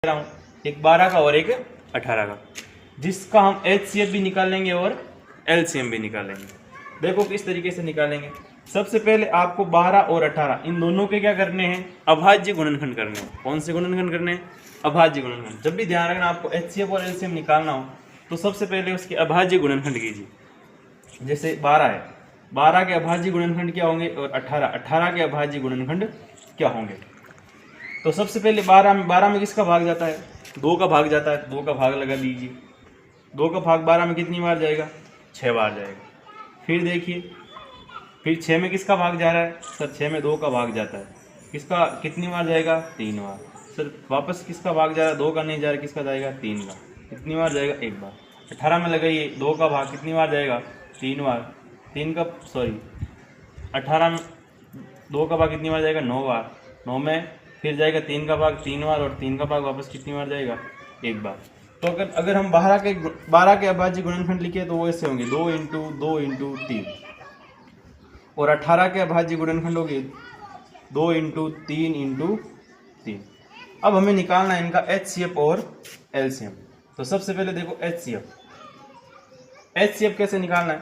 रहा हूँ, एक 12 का और एक 18 का, जिसका हम HCF भी निकालेंगे और LCM भी निकालेंगे। देखो किस तरीके से निकालेंगे। सबसे पहले आपको 12 और 18 इन दोनों के क्या करने हैं, अभाज्य गुणनखंड करने हैं। कौन से गुणनखंड करने हैं, अभाज्य गुणनखंड। जब भी ध्यान रखना आपको HCF और LCM निकालना हो तो सबसे पहले उसके अभाज्य गुणनखंड कीजिए। जैसे 12 है, 12 के अभाज्य गुणनखंड क्या होंगे, और 18 के अभाज्य गुणनखंड क्या होंगे। तो सबसे पहले 12 में किसका भाग जाता है, 2 का भाग जाता है, 2 का भाग लगा दीजिए। 2 का भाग 12 में कितनी बार जाएगा, 6 बार जाएगा। फिर देखिए, फिर 6 में किसका भाग जा रहा है सर, 6 में 2 का भाग जाता है, किसका कितनी बार जाएगा, 3 बार। सर वापस किसका भाग जा रहा है, 2 का नहीं जा रहा, किसका जाएगा, 3 का, कितनी बार जाएगा, 1 बार। 18 में लगाइए, 2 का भाग कितनी बार जाएगा, 3 बार। 18 में 2 का भाग कितनी बार जाएगा, 9 बार। 9 में फिर जाएगा 3 का भाग 3 बार, और 3 का भाग वापस कितनी बार जाएगा, 1 बार। तो अगर हम 12 के अभाज्य गुणनखंड लिखे तो वो ऐसे होंगे 2 इंटू 2 इंटू 3, और 18 के अभाज्य गुणनखंड होंगे 2 इंटू 3 इंटू 3। अब हमें निकालना है इनका HCF और LCM। तो सबसे पहले देखो HCF कैसे निकालना है।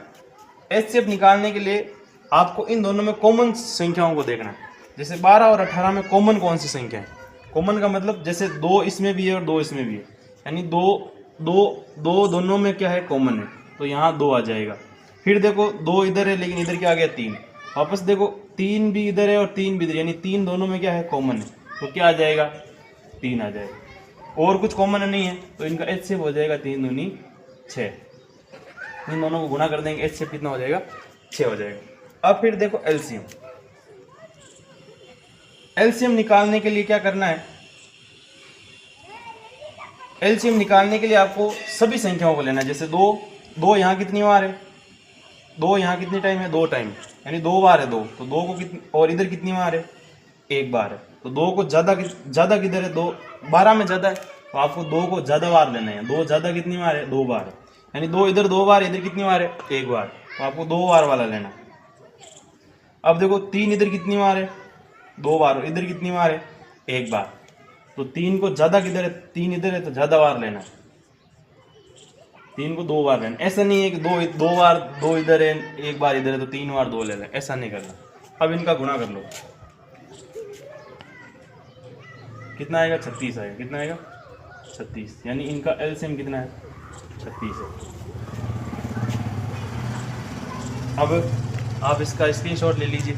HCF निकालने के लिए आपको इन दोनों में कॉमन संख्याओं को देखना है। जैसे 12 और 18 में कॉमन कौन सी संख्या है, कॉमन का मतलब जैसे 2 इसमें भी है और 2 इसमें भी है, यानी दो दोनों में क्या है, कॉमन है, तो यहाँ 2 आ जाएगा। फिर देखो 2 इधर है लेकिन इधर क्या आ गया, 3। वापस देखो 3 भी इधर है और 3 भी इधर, यानी 3 दोनों में क्या है, कॉमन है, तो क्या आ जाएगा, 3 आ जाएगा। और कुछ कॉमन नहीं है तो इनका HCF हो जाएगा 3 दूनी 6। इन दोनों को गुणा कर देंगे, HCF कितना हो जाएगा, 6 हो जाएगा। अब फिर देखो LCM निकालने के लिए क्या करना है। LCM निकालने के लिए आपको सभी संख्याओं को लेना है। जैसे 2 यहाँ कितनी बार है, 2 यहाँ कितनी टाइम है, 2 टाइम, यानी 2 बार है 2, तो 2 को कितनी, और इधर कितनी बार है, 1 बार है, तो 2 को ज़्यादा किधर है, 2 12 में ज़्यादा है, तो आपको 2 को ज़्यादा बार लेना है। 2 ज़्यादा कितनी बार है, 2 बार है, यानी 2 इधर 2 बार, इधर कितनी बार है, 1 बार, तो आपको 2 बार वाला लेना है। अब देखो 3 इधर कितनी बार है, 2 बार, और इधर कितनी बार है, 1 बार, तो 3 को ज़्यादा किधर है, 3 इधर है, तो ज़्यादा बार लेना है। 3 को 2 बार लेना, ऐसा नहीं है कि 2 बार 2 इधर है, 1 बार इधर है, तो 3 बार 2 ले लें, ऐसा नहीं करना। अब इनका गुणा कर लो, कितना आएगा, 36 आएगा। कितना आएगा, 36, यानी इनका LCM कितना है, 36 है। अब आप इसका स्क्रीनशॉट ले लीजिए।